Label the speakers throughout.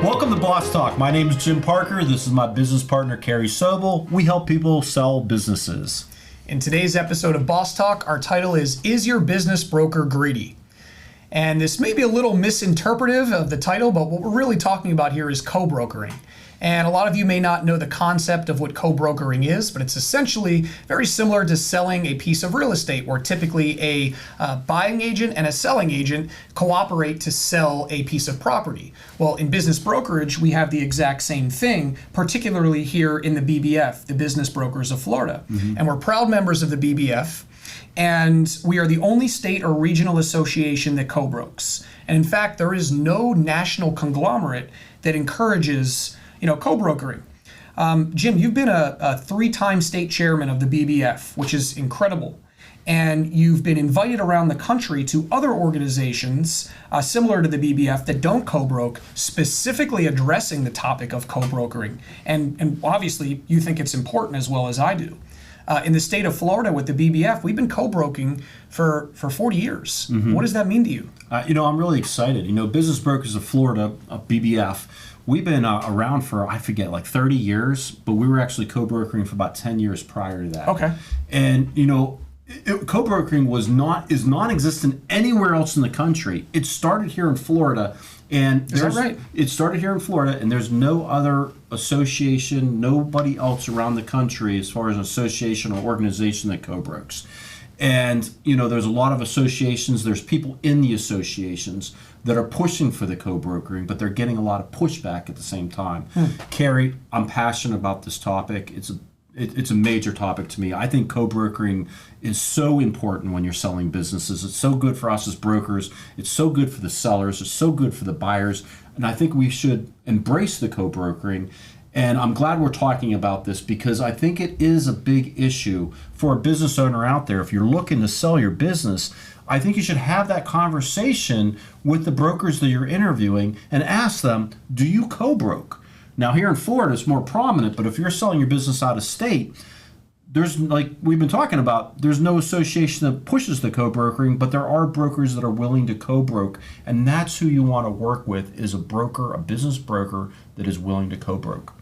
Speaker 1: Welcome to Boss Talk. My name is Jim Parker. This is my business partner, Carey Sobel. We help people sell businesses.
Speaker 2: In today's episode of Boss Talk, our title is Your Business Broker Greedy? And this may be a little misinterpretive of the title, but what we're really talking about here is co-brokering. And a lot of you may not know the concept of what co-brokering is, but it's essentially very similar to selling a piece of real estate, where typically a buying agent and a selling agent cooperate to sell a piece of property. Well, in business brokerage, we have the exact same thing, particularly here in the BBF, the Business Brokers of Florida. And we're proud members of the BBF. And we are the only state or regional association that co-brokes. And in fact, there is no national conglomerate that encourages co-brokering. Jim, you've been a three-time state chairman of the BBF, which is incredible. And you've been invited around the country to other organizations similar to the BBF that don't co-broke, specifically addressing the topic of co-brokering. And obviously, you think it's important as well as I do. In the state of Florida with the BBF, we've been co-broking for 40 years. What does that mean to you?
Speaker 1: I'm really excited. Business Brokers of Florida, BBF, we've been around for, I forget, like 30 years, but we were actually co-brokering for about 10 years prior to that.
Speaker 2: Okay.
Speaker 1: And, co-brokering is non-existent anywhere else in the country. It started here in Florida. And
Speaker 2: is that right?
Speaker 1: It started here in Florida, and there's no other association, nobody else around the country as far as an association or organization that co-brokes. And, there's a lot of associations, there's people in the associations that are pushing for the co-brokering, but they're getting a lot of pushback at the same time. Carey, I'm passionate about this topic. It's a major topic to me. I think co-brokering is so important when you're selling businesses. It's so good for us as brokers. It's so good for the sellers. It's so good for the buyers. And I think we should embrace the co-brokering. And I'm glad we're talking about this because I think it is a big issue for a business owner out there. If you're looking to sell your business, I think you should have that conversation with the brokers that you're interviewing and ask them, do you co-broke? Now, here in Florida, it's more prominent, but if you're selling your business out of state, there's, like we've been talking about, there's no association that pushes the co-brokering, but there are brokers that are willing to co-broke, and that's who you want to work with, is a broker, a business broker that is willing to co-broke.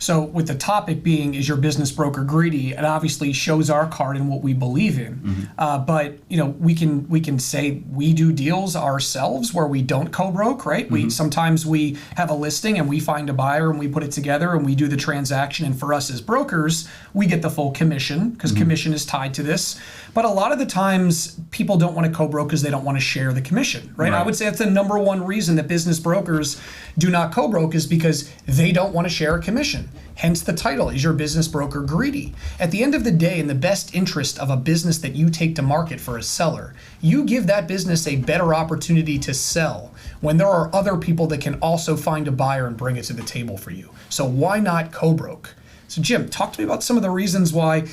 Speaker 2: So with the topic being, is your business broker greedy? It obviously shows our card in what we believe in. But we can say we do deals ourselves where we don't co-broke, right? Sometimes we have a listing and we find a buyer and we put it together and we do the transaction. And for us as brokers, we get the full commission because commission is tied to this. But a lot of the times people don't want to co-broke because they don't want to share the commission, right? I would say that's the number one reason that business brokers do not co-broke is because they don't want to share a commission. Hence the title, Is Your Business Broker Greedy? At the end of the day, in the best interest of a business that you take to market for a seller, you give that business a better opportunity to sell when there are other people that can also find a buyer and bring it to the table for you. So why not co-broke? So Jim, talk to me about some of the reasons why,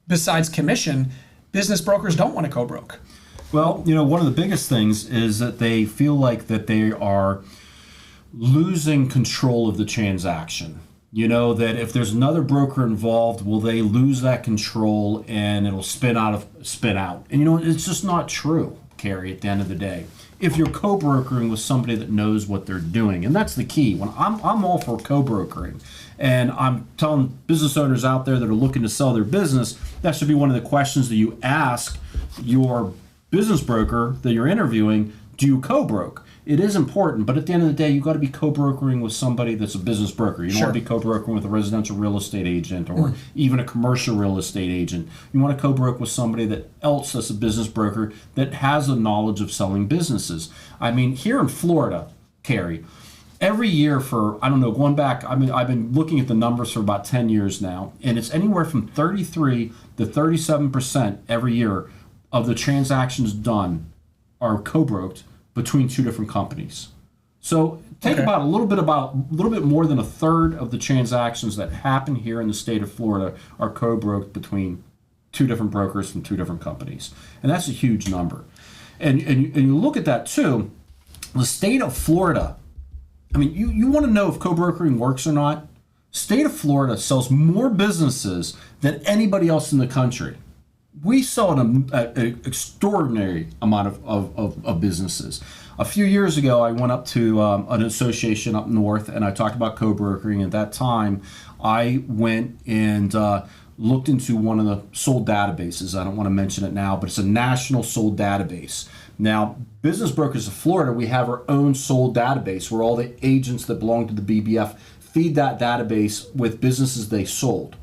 Speaker 2: besides commission, business brokers don't want to co-broke.
Speaker 1: Well, one of the biggest things is that they feel like that they are losing control of the transaction. That if there's another broker involved, will they lose that control and it'll spin out? And it's just not true, Carey, at the end of the day. If you're co-brokering with somebody that knows what they're doing, and that's the key. When I'm all for co-brokering, and I'm telling business owners out there that are looking to sell their business, that should be one of the questions that you ask your business broker that you're interviewing. Do you co-broke? It is important, but at the end of the day, you've got to be co-brokering with somebody that's a business broker. You don't want to be co-brokering with a residential real estate agent or even a commercial real estate agent. You want to co-broke with somebody else that's a business broker that has the knowledge of selling businesses. I mean, here in Florida, Carey, every year for, going back, I've been looking at the numbers for about 10 years now, and it's anywhere from 33 to 37% every year of the transactions done are co-broked between two different companies. So think about a little bit more than a third of the transactions that happen here in the state of Florida are co-broked between two different brokers from two different companies. And that's a huge number. And you look at that too, the state of Florida, you want to know if co-brokering works or not? State of Florida sells more businesses than anybody else in the country. We sell an extraordinary amount of businesses. A few years ago, I went up to an association up north, and I talked about co-brokering. At that time, I went and looked into one of the sold databases. I don't want to mention it now, but it's a national sold database. Now, Business Brokers of Florida, we have our own sold database where all the agents that belong to the BBF feed that database with businesses they sold.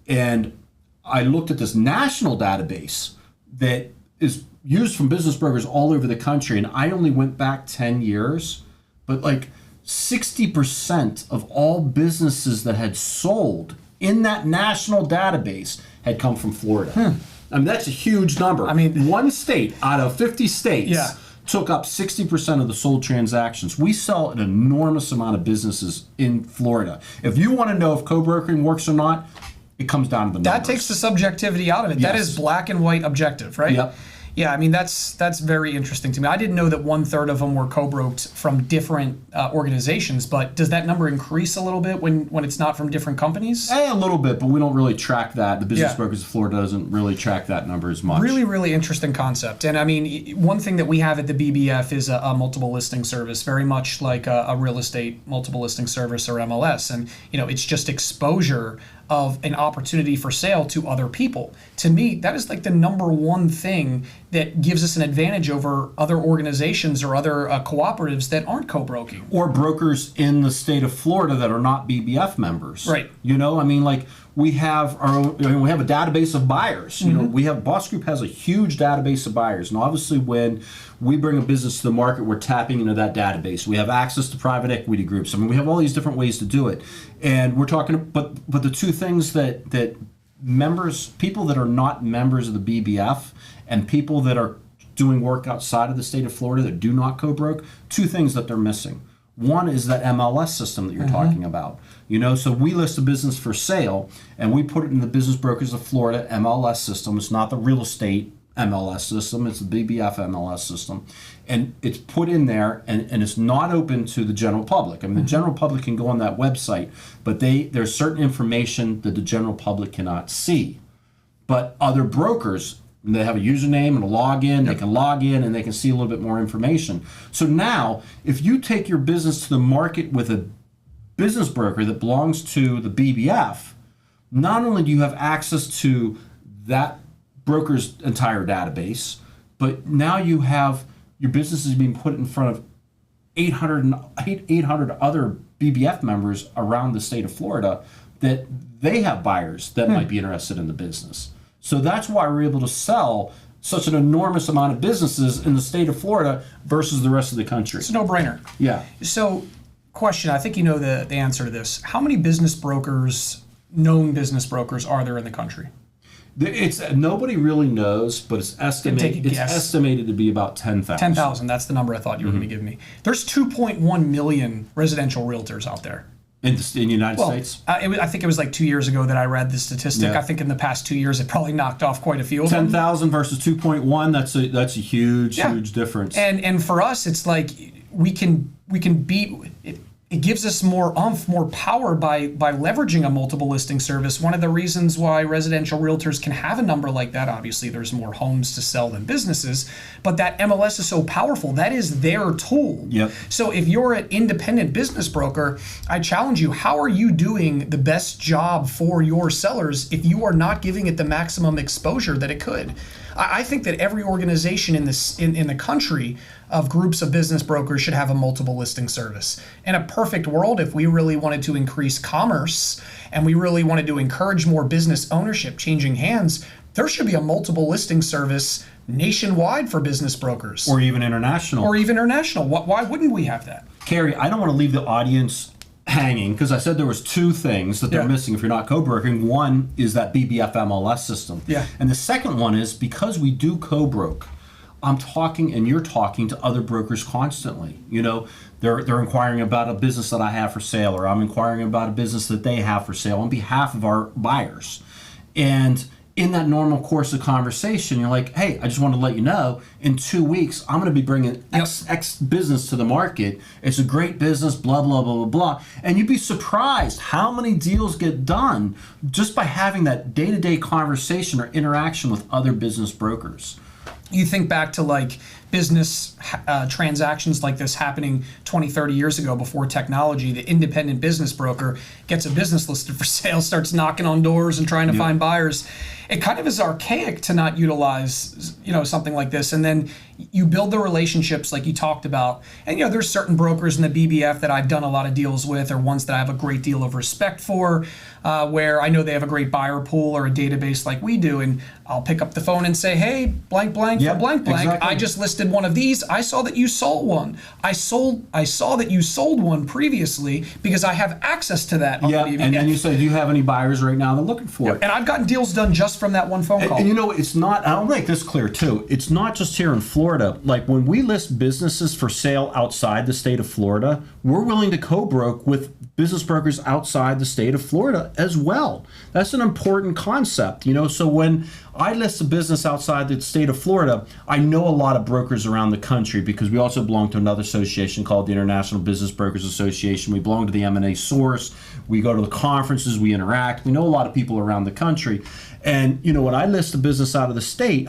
Speaker 1: And I looked at this national database that is used from business brokers all over the country, and I only went back 10 years, but like 60% of all businesses that had sold in that national database had come from Florida. I mean, that's a huge number.
Speaker 2: I mean,
Speaker 1: one state out of 50 states
Speaker 2: Yeah.
Speaker 1: took up 60% of the sold transactions. We sell an enormous amount of businesses in Florida. If you want to know if co-brokering works or not, it comes down to the numbers.
Speaker 2: That takes the subjectivity out of it. That
Speaker 1: Yes.
Speaker 2: is black and white objective, right?
Speaker 1: Yep.
Speaker 2: Yeah, I mean, that's very interesting to me. I didn't know that 1/3 of them were co-broked from different organizations, but does that number increase a little bit when it's not from different companies?
Speaker 1: A little bit, but we don't really track that. The Business
Speaker 2: Yeah.
Speaker 1: Brokers of Florida doesn't really track that number as much.
Speaker 2: Really, really interesting concept. And I mean, one thing that we have at the BBF is a multiple listing service, very much like a real estate multiple listing service or MLS. And, it's just exposure of an opportunity for sale to other people. To me, that is like the number one thing that gives us an advantage over other organizations or other cooperatives that aren't co-broking.
Speaker 1: Or brokers in the state of Florida that are not BBF members.
Speaker 2: Right.
Speaker 1: I mean, like we have our own, we have a database of buyers. We have Boss Group has a huge database of buyers, and obviously when we bring a business to the market, we're tapping into that database. We have access to private equity groups. I mean, we have all these different ways to do it, and we're talking. But the two things that people that are not members of the BBF and people that are doing work outside of the state of Florida that do not co-broke, two things that they're missing. One is that MLS system that you're talking about. So we list a business for sale and we put it in the Business Brokers of Florida MLS system. It's not the real estate MLS system, it's the BBF MLS system. And it's put in there and it's not open to the general public. I mean, the general public can go on that website, but there's certain information that the general public cannot see. But other brokers, they have a username and a login, they can log in and they can see a little bit more information. So now, if you take your business to the market with a business broker that belongs to the BBF, not only do you have access to that broker's entire database, but now you have your business is being put in front of 800 other BBF members around the state of Florida that they have buyers that might be interested in the business. So that's why we're able to sell such an enormous amount of businesses in the state of Florida versus the rest of the country.
Speaker 2: It's a no-brainer.
Speaker 1: Yeah.
Speaker 2: So, question, I think you know the answer to this. How many known business brokers are there in the country?
Speaker 1: It's nobody really knows, but it's estimated to be about 10,000.
Speaker 2: 10,000, that's the number I thought you were going to give me. There's 2.1 million residential realtors out there.
Speaker 1: In the United States?
Speaker 2: I think it was like 2 years ago that I read the statistic.
Speaker 1: Yeah.
Speaker 2: I think in the past 2 years it probably knocked off quite a few of them.
Speaker 1: 10,000 versus 2.1, that's a huge difference.
Speaker 2: And for us, it's like we can beat it. It gives us more more power by leveraging a multiple listing service. One of the reasons why residential realtors can have a number like that, obviously there's more homes to sell than businesses, but that MLS is so powerful. That is their tool.
Speaker 1: Yep.
Speaker 2: So if you're an independent business broker, I challenge you, how are you doing the best job for your sellers if you are not giving it the maximum exposure that it could? I think that every organization in the country of groups of business brokers should have a multiple listing service. In a perfect world, if we really wanted to increase commerce and we really wanted to encourage more business ownership changing hands, there should be a multiple listing service nationwide for business brokers.
Speaker 1: Or even international.
Speaker 2: Why wouldn't we have that?
Speaker 1: Carey, I don't want to leave the audience hanging because I said there was two things that they're missing if you're not co-broking. One is that BBF MLS system.
Speaker 2: Yeah.
Speaker 1: And the second one is because we do co-broke, I'm talking and you're talking to other brokers constantly. They're inquiring about a business that I have for sale, or I'm inquiring about a business that they have for sale on behalf of our buyers. And in that normal course of conversation, you're like, hey, I just want to let you know, in 2 weeks, I'm going to be bringing X business to the market. It's a great business, blah, blah, blah, blah, blah. And you'd be surprised how many deals get done just by having that day-to-day conversation or interaction with other business brokers.
Speaker 2: You think back to like business transactions like this happening 20, 30 years ago before technology. The independent business broker gets a business listed for sale, starts knocking on doors and trying to find buyers. It kind of is archaic to not utilize, something like this. And then you build the relationships like you talked about. And, there's certain brokers in the BBF that I've done a lot of deals with, or ones that I have a great deal of respect for, where I know they have a great buyer pool or a database like we do. And I'll pick up the phone and say, hey, blank, blank, for blank, blank.
Speaker 1: Exactly.
Speaker 2: I just listed one of these. I saw that you sold one. I saw that you sold one previously because I have access to that.
Speaker 1: Yeah, and then you say, do you have any buyers right now that are looking for it?
Speaker 2: And I've gotten deals done just from that one phone call.
Speaker 1: And it's not, I'll make this clear too, it's not just here in Florida. Like when we list businesses for sale outside the state of Florida, we're willing to co-broke with business brokers outside the state of Florida as well. That's an important concept, so when I list a business outside the state of Florida, I know a lot of brokers around the country because we also belong to another association called the International Business Brokers Association. We belong to the M&A Source. We go to the conferences, we interact. We know a lot of people around the country. And when I list a business out of state,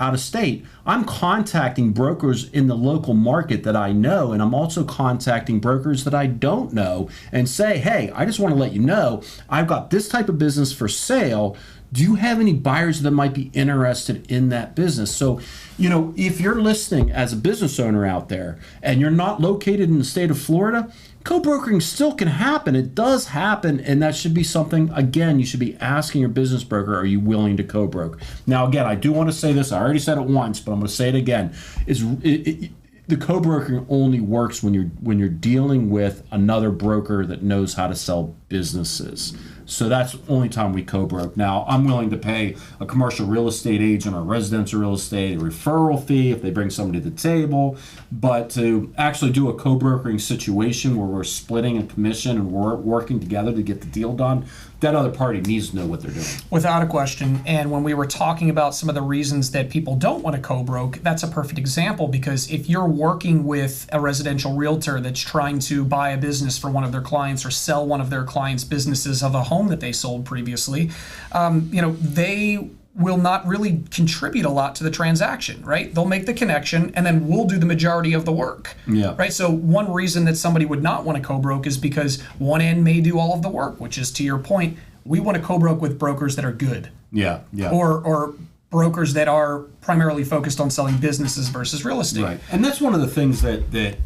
Speaker 1: I'm contacting brokers in the local market that I know, and I'm also contacting brokers that I don't know and say, hey, I just want to let you know, I've got this type of business for sale. Do you have any buyers that might be interested in that business? So, if you're listening as a business owner out there and you're not located in the state of Florida, co-brokering still can happen. It does happen, and that should be something, again, you should be asking your business broker, are you willing to co-broke? Now, again, I do want to say this. I already said it once, but I'm going to say it again. The co-brokering only works when you're dealing with another broker that knows how to sell businesses. So that's the only time we co-broke. Now, I'm willing to pay a commercial real estate agent or residential real estate a referral fee if they bring somebody to the table. But to actually do a co-brokering situation where we're splitting a commission and we're working together to get the deal done, that other party needs to know what they're doing.
Speaker 2: Without a question. And when we were talking about some of the reasons that people don't want to co-broke, that's a perfect example, because if you're working with a residential realtor that's trying to buy a business for one of their clients or sell one of their clients' businesses of a home that they sold previously, they will not really contribute a lot to the transaction, right? They'll make the connection and then we'll do the majority of the work.
Speaker 1: Yeah.
Speaker 2: Right? So one reason that somebody would not want to co-broke is because one end may do all of the work, which is, to your point, we want to co-broke with brokers that are good.
Speaker 1: Yeah, yeah.
Speaker 2: Or brokers that are primarily focused on selling businesses versus real estate.
Speaker 1: Right. And that's one of the things that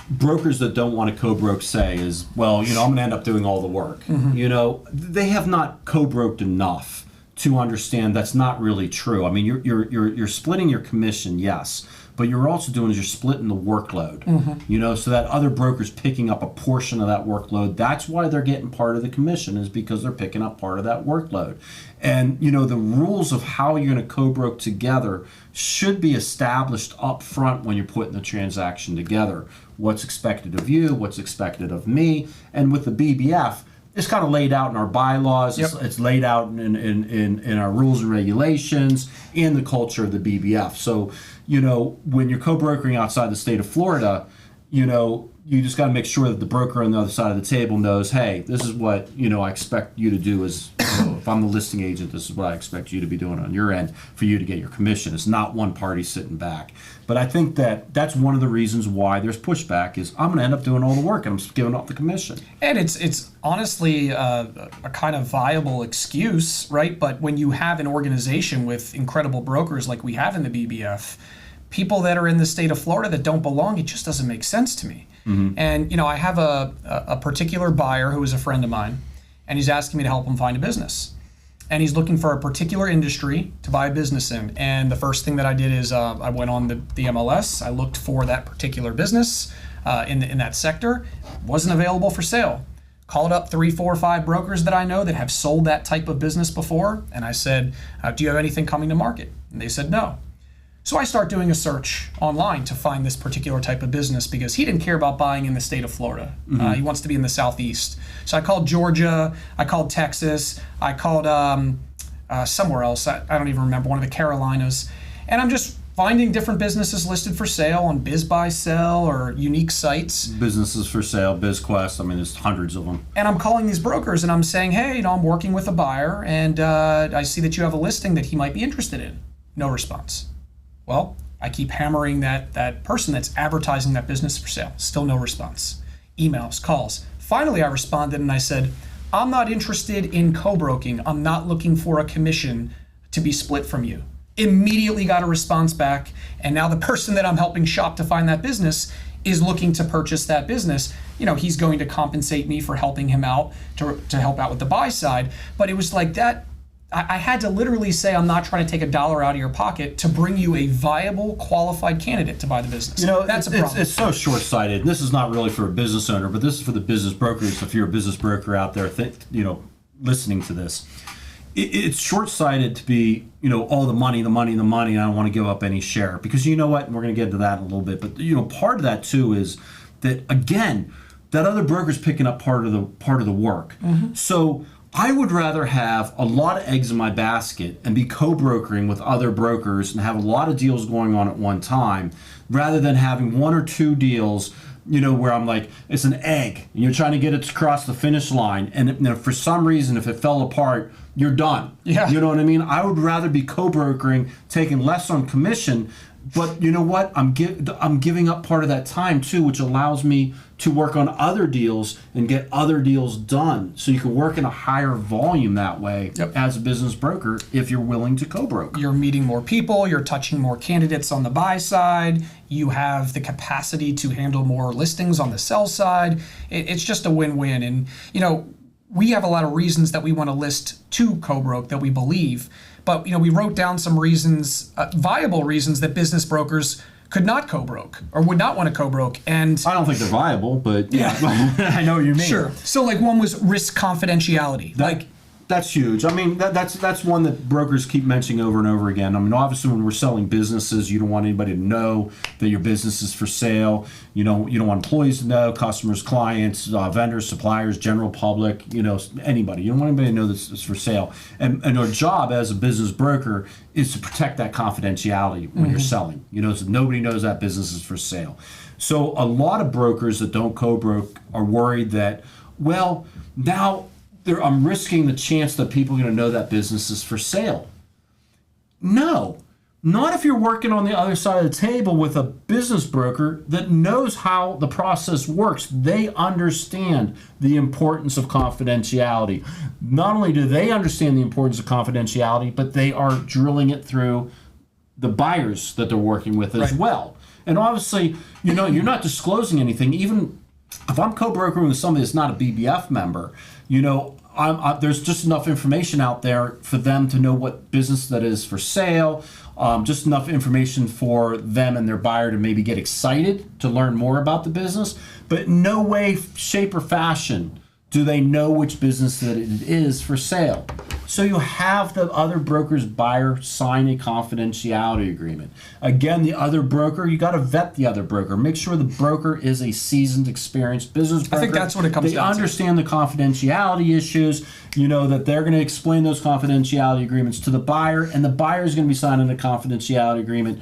Speaker 1: brokers that don't want to co-broke say is, well, I'm going to end up doing all the work. Mm-hmm. They have not co-broked enough to understand that's not really true. I mean, you're splitting your commission, yes, but you're also doing is you're splitting the workload. Mm-hmm. So that other broker's picking up a portion of that workload. That's why they're getting part of the commission, is because they're picking up part of that workload. And the rules of how you're going to co-broke together should be established up front when you're putting the transaction together. What's expected of you, what's expected of me, and with the BBF, it's kind of laid out in our bylaws.
Speaker 2: Yep.
Speaker 1: It's laid out in our rules and regulations, in the culture of the BBF. So, when you're co-brokering outside the state of Florida, you just got to make sure that the broker on the other side of the table knows, hey, this is what, I expect you to do as, if I'm the listing agent, this is what I expect you to be doing on your end for you to get your commission. It's not one party sitting back. But I think that's one of the reasons why there's pushback is I'm going to end up doing all the work and I'm just giving up the commission.
Speaker 2: And it's honestly a kind of viable excuse, right? But when you have an organization with incredible brokers like we have in the BBF, people that are in the state of Florida that don't belong, it just doesn't make sense to me. Mm-hmm. And, I have a particular buyer who is a friend of mine, and he's asking me to help him find a business. And he's looking for a particular industry to buy a business in. And the first thing that I did is I went on the MLS. I looked for that particular business in that sector. Wasn't available for sale. Called up 3, 4, 5 brokers that I know that have sold that type of business before. And I said, do you have anything coming to market? And they said no. So I start doing a search online to find this particular type of business because he didn't care about buying in the state of Florida. Mm-hmm. He wants to be in the Southeast. So I called Georgia, I called Texas, I called somewhere else. I don't even remember, one of the Carolinas. And I'm just finding different businesses listed for sale on BizBuySell or unique sites.
Speaker 1: Businesses for sale, BizQuest, there's hundreds of them.
Speaker 2: And I'm calling these brokers and I'm saying, hey, I'm working with a buyer and I see that you have a listing that he might be interested in. No response. Well, I keep hammering that person that's advertising that business for sale. Still no response. Emails, calls. Finally, I responded and I said, I'm not interested in co-broking. I'm not looking for a commission to be split from you. Immediately got a response back, and now the person that I'm helping shop to find that business is looking to purchase that business. He's going to compensate me for helping him out to help out with the buy side. But it was like that. I had to literally say, I'm not trying to take $1 out of your pocket to bring you a viable, qualified candidate to buy the business. That's a problem.
Speaker 1: It's so short-sighted. This is not really for a business owner, but this is for the business brokers. If you're a business broker out there, listening to this, it's short-sighted to be, all the money, and I don't want to give up any share. Because you know what, and we're going to get into that in a little bit, but part of that too is that, again, that other broker's picking up part of the work. Mm-hmm. So I would rather have a lot of eggs in my basket and be co-brokering with other brokers and have a lot of deals going on at one time, rather than having one or two deals, where I'm like, it's an egg, and you're trying to get it across the finish line, and if for some reason, if it fell apart, you're done.
Speaker 2: Yeah.
Speaker 1: You know what I mean? I would rather be co-brokering, taking less on commission, but you know what? I'm giving up part of that time too, which allows me to work on other deals and get other deals done. So you can work in a higher volume that way. Yep. As a business broker, if you're willing to co-broker.
Speaker 2: You're meeting more people, you're touching more candidates on the buy side, you have the capacity to handle more listings on the sell side. It's just a win-win. And we have a lot of reasons that we want to list to co-broke that we believe, but we wrote down some reasons, viable reasons that business brokers could not co-broke or would not want to co-broke. And
Speaker 1: I don't think they're viable, but yeah, I know what you mean.
Speaker 2: Sure. So one was risk confidentiality.
Speaker 1: That's huge. I mean, that's one that brokers keep mentioning over and over again. I mean, obviously, when we're selling businesses, you don't want anybody to know that your business is for sale. You don't want employees to know, customers, clients, vendors, suppliers, general public. Anybody. You don't want anybody to know this is for sale. And our job as a business broker is to protect that confidentiality when you're selling. So nobody knows that business is for sale. So a lot of brokers that don't co-broke are worried that, well, now I'm risking the chance that people are going to know that business is for sale. No, not if you're working on the other side of the table with a business broker that knows how the process works. They understand the importance of confidentiality. Not only do they understand the importance of confidentiality, but they are drilling it through the buyers that they're working with as well. And obviously, you're not disclosing anything. Even if I'm co-brokering with somebody that's not a BBF member, there's just enough information out there for them to know what business that is for sale, just enough information for them and their buyer to maybe get excited to learn more about the business, but no way, shape, or fashion do they know which business that it is for sale. So you have the other broker's buyer sign a confidentiality agreement. Again, the other broker, you got to vet the other broker. Make sure the broker is a seasoned, experienced business broker.
Speaker 2: I think that's what it comes down to.
Speaker 1: They understand the confidentiality issues, that they're going to explain those confidentiality agreements to the buyer, and the buyer is going to be signing the confidentiality agreement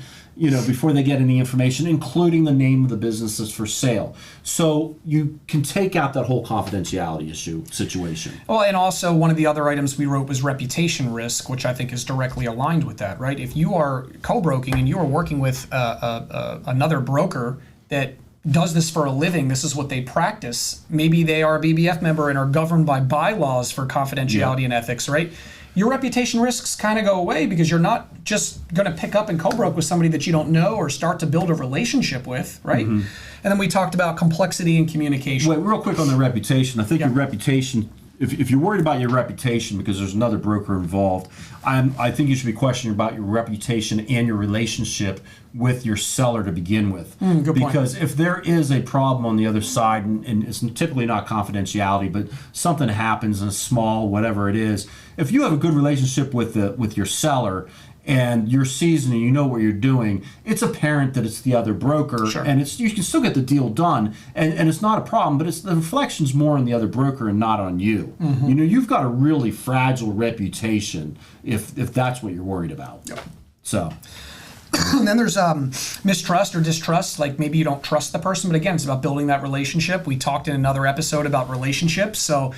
Speaker 1: before they get any information, including the name of the business that's for sale. So you can take out that whole confidentiality situation.
Speaker 2: Well, and also one of the other items we wrote was reputation risk, which I think is directly aligned with that, right? If you are co-broking and you are working with another broker that does this for a living, this is what they practice, maybe they are a BBF member and are governed by bylaws for confidentiality and ethics, right? Your reputation risks kind of go away because you're not just going to pick up and co-broke with somebody that you don't know or start to build a relationship with, right? Mm-hmm. And then we talked about complexity and communication.
Speaker 1: Wait, real quick on the reputation. I think your reputation, if you're worried about your reputation because there's another broker involved, I think you should be questioning about your reputation and your relationship with your seller to begin with.
Speaker 2: Good point.
Speaker 1: Because if there is a problem on the other side, and it's typically not confidentiality, but something happens in a small, whatever it is, if you have a good relationship with your seller and you're seasoned and you know what you're doing, it's apparent that it's the other broker.
Speaker 2: Sure.
Speaker 1: And you can still get the deal done, and it's not a problem, but the reflection's more on the other broker and not on you. Mm-hmm. You've got a really fragile reputation if that's what you're worried about.
Speaker 2: Yep.
Speaker 1: So
Speaker 2: And then there's mistrust or distrust, like maybe you don't trust the person, but again, it's about building that relationship. We talked in another episode about relationships. So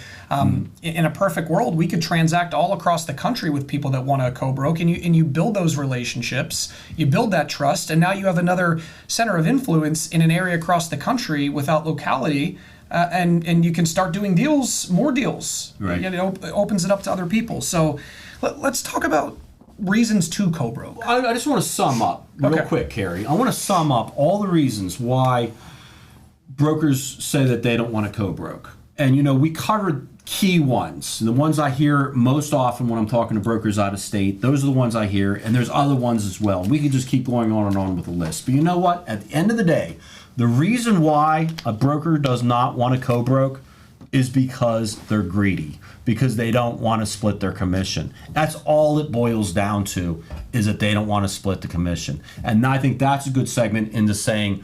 Speaker 2: in a perfect world, we could transact all across the country with people that want to co-broke, and you build those relationships, you build that trust, and now you have another center of influence in an area across the country without locality. And you can start doing more deals.
Speaker 1: Right.
Speaker 2: It opens it up to other people. So let's talk about reasons to co-broke.
Speaker 1: I just want to sum up real quick, Carey. I want to sum up all the reasons why brokers say that they don't want to co-broke. And, we covered key ones. And the ones I hear most often when I'm talking to brokers out of state, those are the ones I hear. And there's other ones as well. We could just keep going on and on with the list. But you know what? At the end of the day, the reason why a broker does not want to co-broke is because they're greedy, because they don't want to split their commission. That's all it boils down to, is that they don't want to split the commission. And I think that's a good segment into saying,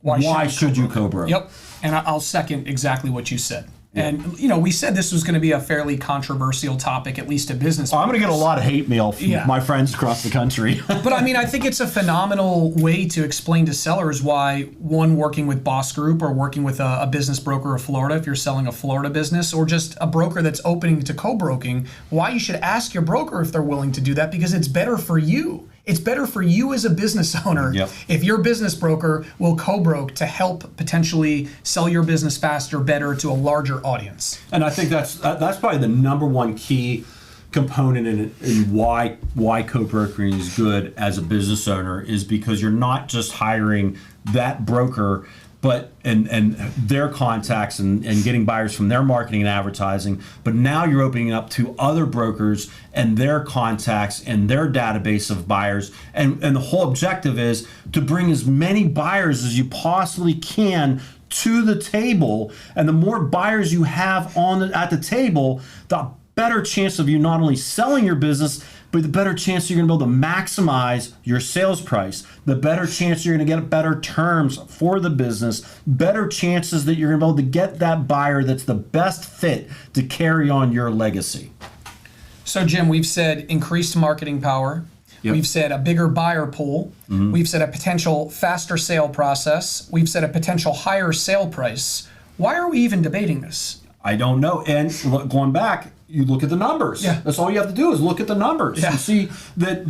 Speaker 1: why should you co-broke?
Speaker 2: Yep, and I'll second exactly what you said. Yeah. And, we said this was going to be a fairly controversial topic, at least to business.
Speaker 1: I'm going to get a lot of hate mail from my friends across the country.
Speaker 2: But I think it's a phenomenal way to explain to sellers why, one, working with Boss Group or working with a business broker of Florida, if you're selling a Florida business, or just a broker that's opening to co-broking, why you should ask your broker if they're willing to do that, because it's better for you. It's better for you as a business owner if your business broker will co-broke to help potentially sell your business faster, better to a larger audience.
Speaker 1: And I think that's probably the number one key component in why co-brokering is good as a business owner, is because you're not just hiring that broker, but and their contacts and getting buyers from their marketing and advertising, but now you're opening up to other brokers and their contacts and their database of buyers, and the whole objective is to bring as many buyers as you possibly can to the table. And the more buyers you have at the table, the better chance of you not only selling your business, but the better chance you're going to be able to maximize your sales price, the better chance you're going to get better terms for the business, better chances that you're going to be able to get that buyer that's the best fit to carry on your legacy.
Speaker 2: So, Jim, we've said increased marketing power. Yep. We've said a bigger buyer pool. Mm-hmm. We've said a potential faster sale process. We've said a potential higher sale price. Why are we even debating this?
Speaker 1: I don't know. And going back, you look at the numbers. Yeah. That's all you have to do is look at the numbers. Yeah. You see that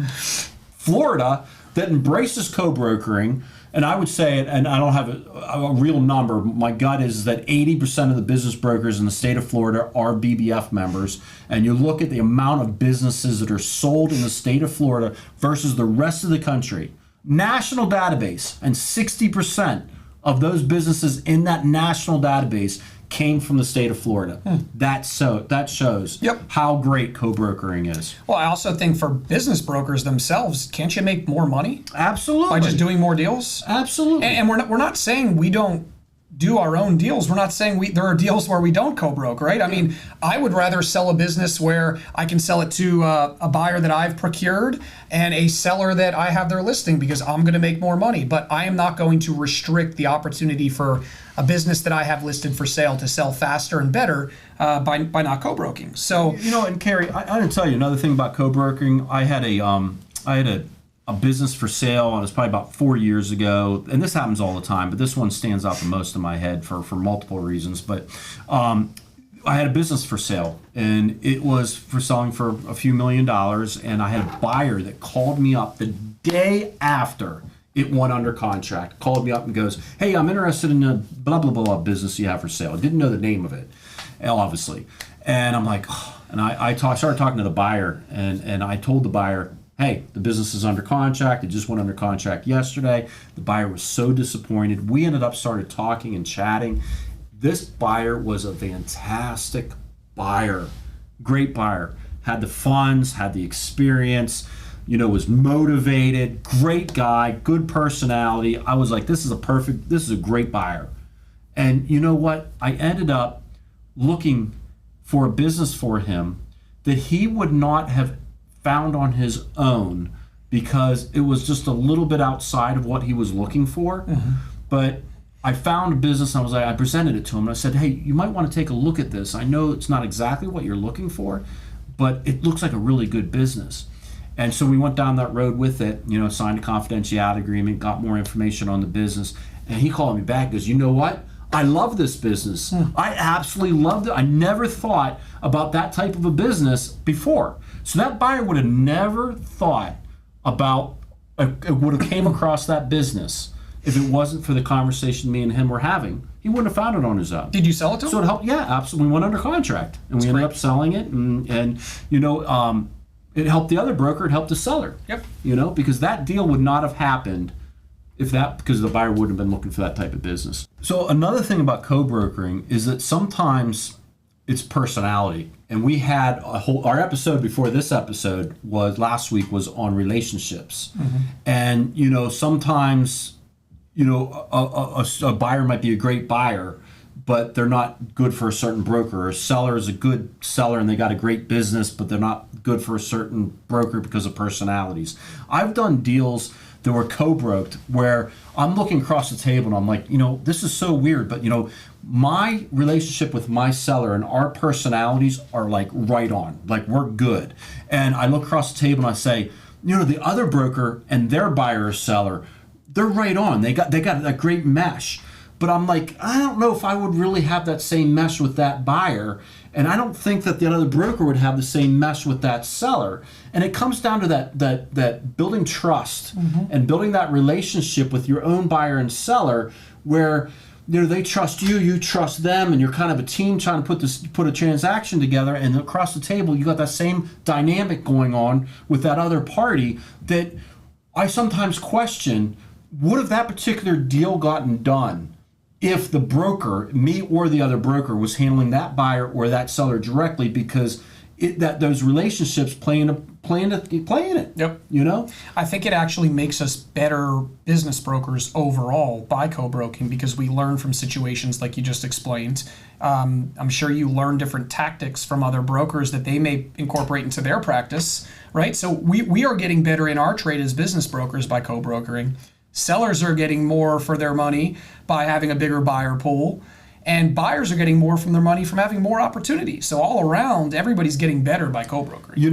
Speaker 1: Florida, that embraces co-brokering, and I would say, and I don't have a real number, my gut is that 80% of the business brokers in the state of Florida are BBF members. And you look at the amount of businesses that are sold in the state of Florida versus the rest of the country. National database, and 60% of those businesses in that national database came from the state of Florida. That shows how great co-brokering is.
Speaker 2: Well, I also think for business brokers themselves, can't you make more money?
Speaker 1: Absolutely.
Speaker 2: By just doing more deals?
Speaker 1: Absolutely.
Speaker 2: And we're not saying we don't do our own deals. We're not saying there are deals where we don't co-broke, right? I mean, I would rather sell a business where I can sell it to a buyer that I've procured and a seller that I have their listing, because I'm going to make more money. But I am not going to restrict the opportunity for a business that I have listed for sale to sell faster and better by not co-broking. So,
Speaker 1: and Carey, I got to tell you another thing about co-broking. I had a business for sale, and it was probably about 4 years ago, and this happens all the time, but this one stands out the most in my head for multiple reasons. But I had a business for sale, and it was for selling for a few $1 million, and I had a buyer that called me up the day after it went under contract, called me up and goes, "Hey, I'm interested in a blah, blah, blah business you have for sale." I didn't know the name of it, obviously. And I'm like, oh. And I started talking to the buyer, and I told the buyer, "Hey, the business is under contract. It just went under contract yesterday." The buyer was so disappointed. We ended up started talking and chatting. This buyer was a fantastic buyer, great buyer, had the funds, had the experience, was motivated, great guy, good personality. I was like, this is a great buyer. And you know what? I ended up looking for a business for him that he would not have found on his own, because it was just a little bit outside of what he was looking for. Mm-hmm. But I found a business, and I presented it to him, and I said, "Hey, you might want to take a look at this. I know it's not exactly what you're looking for, but it looks like a really good business." And so we went down that road with it, signed a confidentiality agreement, got more information on the business. And he called me back and goes, you know what? I love this business. I absolutely loved it. I never thought about that type of a business before. So that buyer would have never thought about, would have came across that business if it wasn't for the conversation me and him were having. He wouldn't have found it on his own.
Speaker 2: Did you sell it to him?
Speaker 1: So it helped. Yeah, absolutely. We went under contract, and we ended up selling it, and it helped the other broker. It helped the seller.
Speaker 2: Yep.
Speaker 1: Because that deal would not have happened because the buyer wouldn't have been looking for that type of business. So another thing about co-brokering is that sometimes it's personality, and we had our episode before this episode last week was on relationships, and sometimes. A buyer might be a great buyer, but they're not good for a certain broker. Or a seller is a good seller and they got a great business, but they're not good for a certain broker because of personalities. I've done deals that were co-broked where I'm looking across the table and I'm like, this is so weird, but my relationship with my seller and our personalities are like right on, like we're good. And I look across the table and I say, the other broker and their buyer or seller, they're right on. They got a great mesh. But I'm like, I don't know if I would really have that same mesh with that buyer. And I don't think that the other broker would have the same mesh with that seller. And it comes down to that building trust and building that relationship with your own buyer and seller where they trust you, you trust them, and you're kind of a team trying to put a transaction together, and across the table you got that same dynamic going on with that other party that I sometimes question. Would have that particular deal gotten done if the broker, me or the other broker, was handling that buyer or that seller directly because those relationships play in it?
Speaker 2: Yep. I think it actually makes us better business brokers overall by co-broking because we learn from situations like you just explained. I'm sure you learn different tactics from other brokers that they may incorporate into their practice, right? So we are getting better in our trade as business brokers by co-brokering. Sellers are getting more for their money by having a bigger buyer pool, and buyers are getting more from their money from having more opportunities. So all around, everybody's getting better by co-brokering.
Speaker 1: You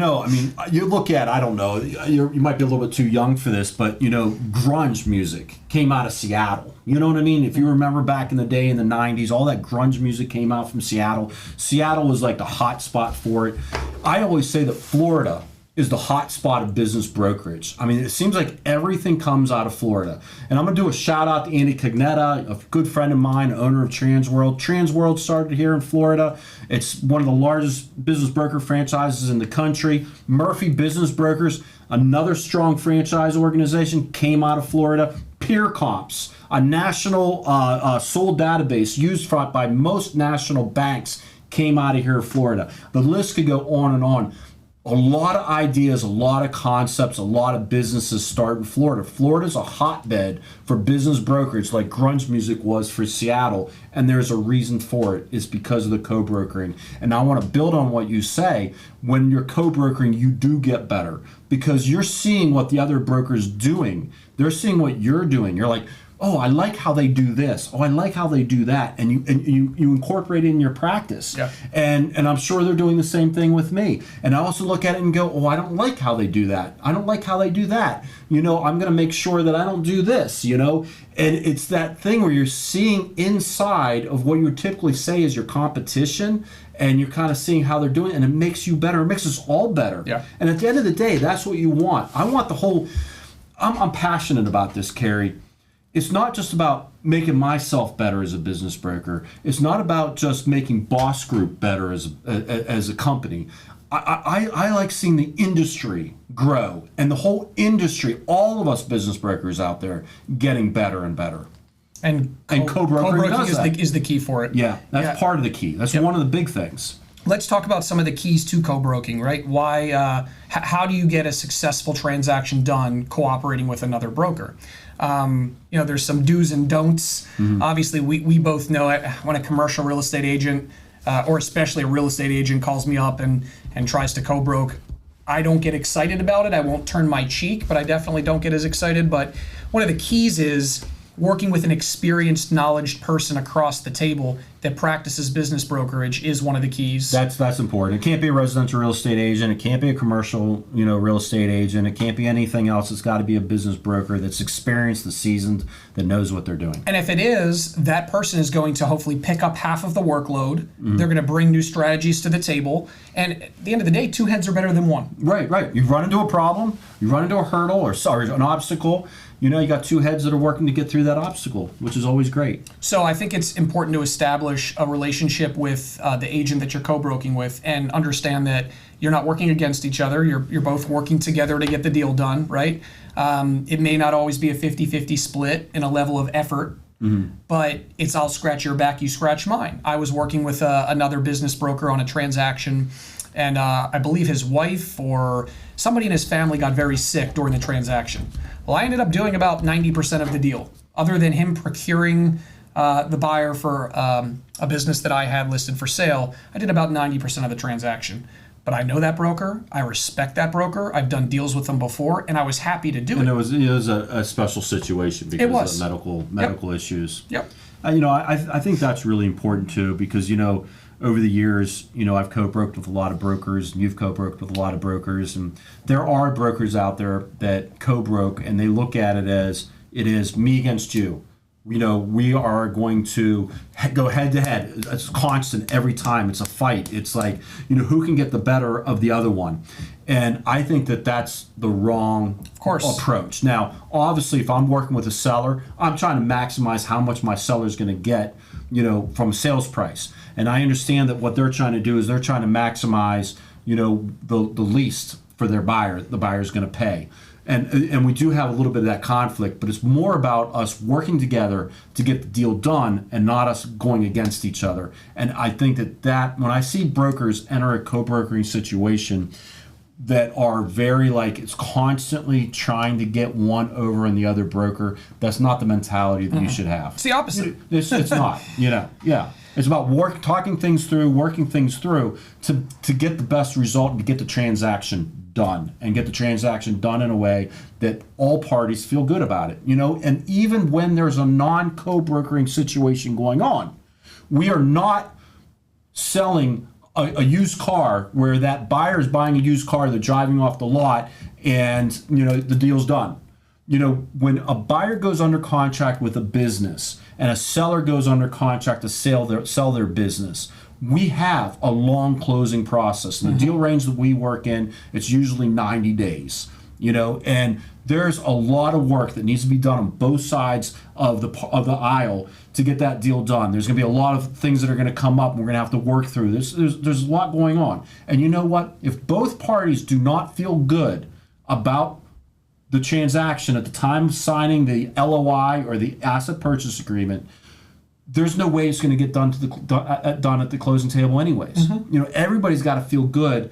Speaker 1: look at, I don't know, you might be a little bit too young for this, but grunge music came out of Seattle. You know what I mean? If you remember back in the day in the 90s, all that grunge music came out from Seattle. Seattle was like the hot spot for it. I always say that Florida is the hot spot of business brokerage. I mean, it seems like everything comes out of Florida. And I'm gonna do a shout out to Andy Cagnetta, a good friend of mine, owner of Transworld. Transworld started here in Florida. It's one of the largest business broker franchises in the country. Murphy Business Brokers, another strong franchise organization, came out of Florida. Peer Comps, a national sold database used by most national banks, came out of here in Florida. The list could go on and on. A lot of ideas, a lot of concepts, a lot of businesses start in Florida. Florida's a hotbed for business brokerage like grunge music was for Seattle, and there's a reason for it. It's because of the co-brokering. And I want to build on what you say. When you're co-brokering, you do get better because you're seeing what the other broker's doing. They're seeing what you're doing. You're like, oh, I like how they do this. Oh, I like how they do that. And you incorporate it in your practice.
Speaker 2: Yeah.
Speaker 1: And I'm sure they're doing the same thing with me. And I also look at it and go, oh, I don't like how they do that. I don't like how they do that. I'm going to make sure that I don't do this, And it's that thing where you're seeing inside of what you would typically say is your competition, and you're kind of seeing how they're doing it, and it makes you better. It makes us all better.
Speaker 2: Yeah.
Speaker 1: And at the end of the day, that's what you want. I want the whole, I'm passionate about this, Carey. It's not just about making myself better as a business broker. It's not about just making Boss Group better as a company. I like seeing the industry grow, and the whole industry, all of us business brokers out there, getting better and better.
Speaker 2: And
Speaker 1: co-brokering
Speaker 2: is the key for it.
Speaker 1: Yeah, that's part of the key. That's one of the big things.
Speaker 2: Let's talk about some of the keys to co-broking, right? Why? How do you get a successful transaction done cooperating with another broker? There's some do's and don'ts. Obviously, we both know it. When a commercial real estate agent, or especially a real estate agent, calls me up and tries to co-broke, I don't get excited about it. I won't turn my cheek, but I definitely don't get as excited. But one of the keys is working with an experienced, knowledge person across the table that practices business brokerage is one of the keys.
Speaker 1: That's important. It can't be a residential real estate agent. It can't be a commercial, real estate agent. It can't be anything else. It's got to be a business broker that's experienced, that's seasoned, that knows what they're doing.
Speaker 2: And if it is, that person is going to hopefully pick up half of the workload. They're going to bring new strategies to the table. And at the end of the day, 2 heads are better than one.
Speaker 1: Right. You run into a problem, you run into a hurdle or an obstacle. You got 2 heads that are working to get through that obstacle, which is always great.
Speaker 2: So I think it's important to establish a relationship with the agent that you're co-broking with and understand that you're not working against each other. You're both working together to get the deal done, right? It may not always be a 50-50 split in a level of effort, but it's I'll scratch your back, you scratch mine. I was working with another business broker on a transaction, and I believe his wife or somebody in his family got very sick during the transaction. Well, I ended up doing about 90% of the deal, other than him procuring the buyer for a business that I had listed for sale. I did about 90% of the transaction. But I know that broker. I respect that broker. I've done deals with them before, and I was happy to do it.
Speaker 1: And it was a special situation because of medical issues.
Speaker 2: Yep.
Speaker 1: I think that's really important too, because over the years, I've co-broked with a lot of brokers, and you've co-broked with a lot of brokers, and there are brokers out there that co-broke, and they look at it as it is me against you. We are going to go head to head. It's constant every time. It's a fight. It's like, who can get the better of the other one? And I think that that's the wrong approach. Now, obviously, if I'm working with a seller, I'm trying to maximize how much my seller is going to get, from a sales price. And I understand that what they're trying to do is they're trying to maximize, the least for their buyer. The buyer's going to pay. And we do have a little bit of that conflict, but it's more about us working together to get the deal done and not us going against each other. And I think that when I see brokers enter a co-brokering situation that are very it's constantly trying to get one over in the other broker, that's not the mentality that you should have.
Speaker 2: It's the opposite.
Speaker 1: It's not, yeah. It's about talking things through, working things through to get the best result and to get the transaction done, and get the transaction done in a way that all parties feel good about it. And even when there's a non-co-brokering situation going on, we are not selling a used car where that buyer is buying a used car, they're driving off the lot, and the deal's done. When a buyer goes under contract with a business and a seller goes under contract to sell their business, we have a long closing process. And the deal range that we work in, it's usually 90 days. And there's a lot of work that needs to be done on both sides of the aisle to get that deal done. There's going to be a lot of things that are going to come up, and we're going to have to work through this. There's a lot going on. And you know what? If both parties do not feel good about the transaction at the time of signing the LOI or the asset purchase agreement, there's no way it's going to get done at the closing table anyways. Everybody's got to feel good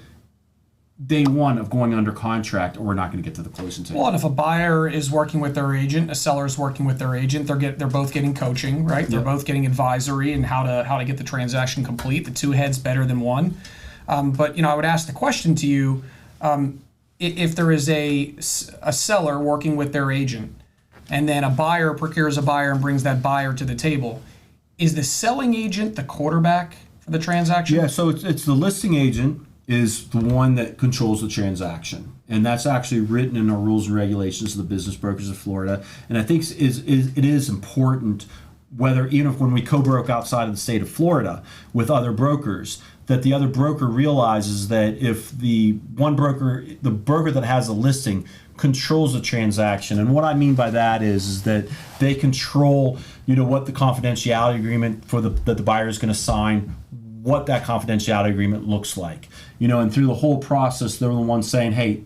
Speaker 1: day one of going under contract, or we're not going to get to the closing table.
Speaker 2: Well, and if a buyer is working with their agent, a seller is working with their agent, they're both getting coaching, right? They're both getting advisory and how to get the transaction complete. The 2 heads better than one. But I would ask the question to you: if there is a seller working with their agent, and then a buyer procures a buyer and brings that buyer to the table, is the selling agent the quarterback for the transaction?
Speaker 1: Yeah, so it's the listing agent is the one that controls the transaction. And that's actually written in our rules and regulations of the Business Brokers of Florida. And I think it is important, even if when we co-broke outside of the state of Florida with other brokers, that the other broker realizes that if the broker that has a listing controls the transaction. And what I mean by that is that they control, what the confidentiality agreement that the buyer is going to sign, what that confidentiality agreement looks like. And through the whole process, they're the ones saying, hey,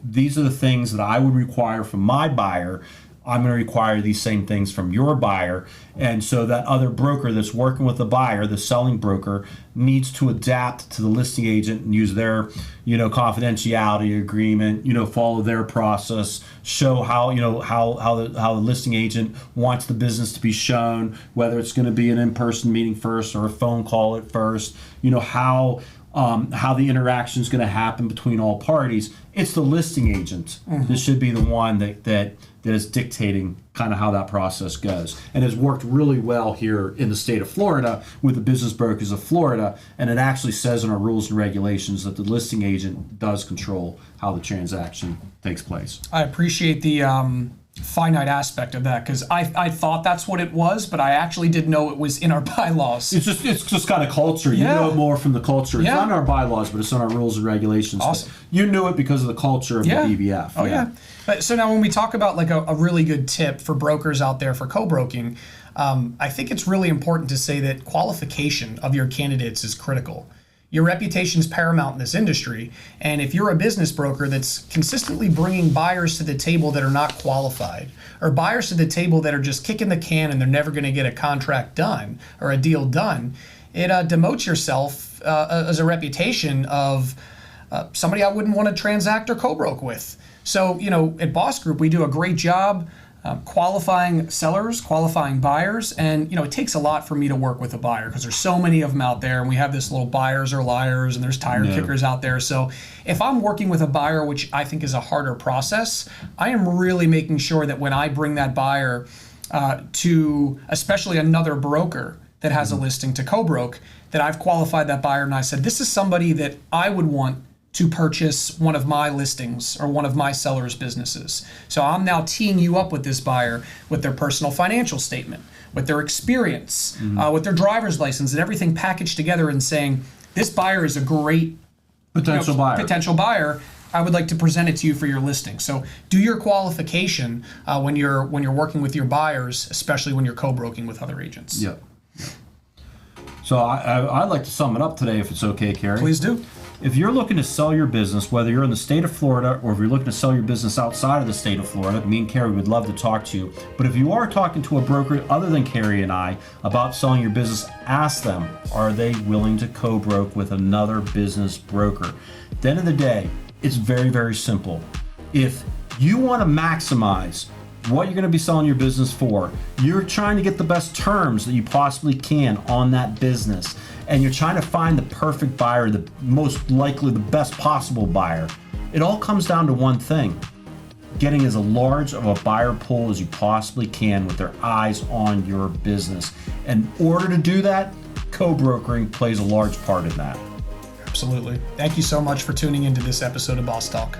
Speaker 1: these are the things that I would require from my buyer. I'm going to require these same things from your buyer. And so that other broker that's working with the buyer, the selling broker, needs to adapt to the listing agent and use their, confidentiality agreement, follow their process, show how the listing agent wants the business to be shown, whether it's going to be an in-person meeting first or a phone call at first, how how the interaction is going to happen between all parties. It's the listing agent. This should be the one that is dictating kind of how that process goes, and has worked really well here in the state of Florida with the business brokers of Florida. And it actually says in our rules and regulations that the listing agent does control how the transaction takes place.
Speaker 2: I appreciate the finite aspect of that, because I thought that's what it was, but I actually didn't know it was in our bylaws.
Speaker 1: It's just kind of culture. You know it more from the culture. It's not in our bylaws, but it's in our rules and regulations.
Speaker 2: Awesome.
Speaker 1: But you knew it because of the culture of the BBF.
Speaker 2: Oh yeah. But so now when we talk about like a really good tip for brokers out there for co-broking, I think it's really important to say that qualification of your candidates is critical. Your reputation is paramount in this industry, and if you're a business broker that's consistently bringing buyers to the table that are not qualified, or buyers to the table that are just kicking the can and they're never going to get a contract done or a deal done, it demotes yourself as a reputation of somebody I wouldn't want to transact or co-broke with. So, at Boss Group, we do a great job qualifying sellers, qualifying buyers, and it takes a lot for me to work with a buyer because there's so many of them out there, and we have this little buyers are liars, and there's tire kickers out there. So if I'm working with a buyer, which I think is a harder process, I am really making sure that when I bring that buyer to especially another broker that has a listing to co-broke, that I've qualified that buyer and I said, this is somebody that I would want to purchase one of my listings or one of my sellers' businesses. So I'm now teeing you up with this buyer with their personal financial statement, with their experience, with their driver's license, and everything packaged together, and saying, this buyer is a great potential buyer. I would like to present it to you for your listing. So do your qualification when you're working with your buyers, especially when you're co-broking with other agents.
Speaker 1: Yep. So I'd like to sum it up today, if it's okay, Carey.
Speaker 2: Please do.
Speaker 1: If you're looking to sell your business, whether you're in the state of Florida or if you're looking to sell your business outside of the state of Florida, me and Carey would love to talk to you. But if you are talking to a broker other than Carey and I about selling your business, ask them, are they willing to co-broke with another business broker? At the end of the day, it's very, very simple. If you want to maximize what you're going to be selling your business for, you're trying to get the best terms that you possibly can on that business, and you're trying to find the perfect buyer, the most likely the best possible buyer, it all comes down to one thing: getting as large of a buyer pool as you possibly can with their eyes on your business. In order to do that, co-brokering plays a large part in that.
Speaker 2: Absolutely. Thank you so much for tuning into this episode of Boss Talk.